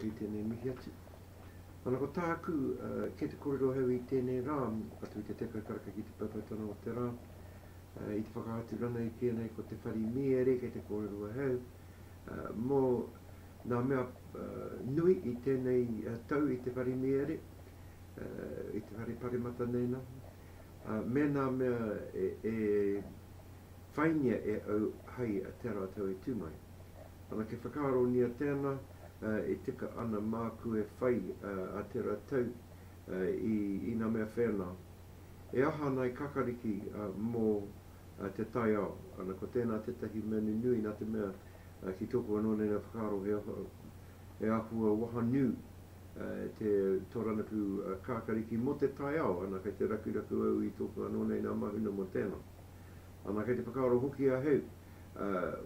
atu i tēnei mihi atu. Ana ko tāku ke te korero heu i tēnei rā, atu i te tekau karaka ki te paupatona o te rā. I te whakaatu rana i tēnei ko te Whare Miere ke te korero heu. Mō nā mea nui i tēnei tau i te Whare Miere, i te whare parimata neina. Me nā mea e whainia e au hai a te rātou e tūmai. Ana ke whakaaro nia tēnā, e tika ana māku e whai a te rātou i nā mea whenā. E aha nai kakariki mō te tai ao. Ana ko tēnā tetahi mea nui nā te mea ki tōku anō nei nā whakaaro e ahua wahanu te torangapu kakariki mo te tai ao. Ana kei te rakuraku au i tōku anō nei nā mahuna mo tēnā. Ana kei te whakaaro hoki a heu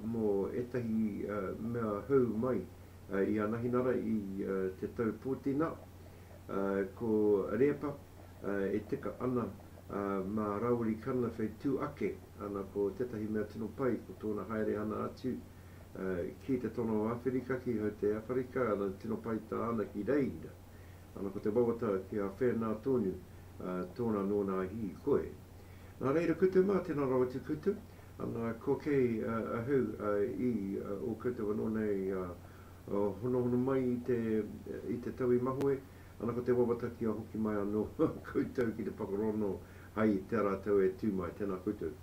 mō etahi mea hau mai i anahinara i te tau pōtina ko repa e tika ana mā rauri kana whai tū ake ana ko tetahi mea tino pai ko tōna haere ana atu ki te tono Awherika ki hau te Awherika ana tino pai tā ana ki reira ana ko te wawata ki a whenā tonu tōna nōna hi koe. Nā reira kutu mā tēnā rawa te kutu ana ko kei ahau i o kutu anō nei hono mai i te tau i mahue ana ko te wawata ki a hoki mai anō koutou ki te whakarono hai te rātou e tūmai tēnā koutou.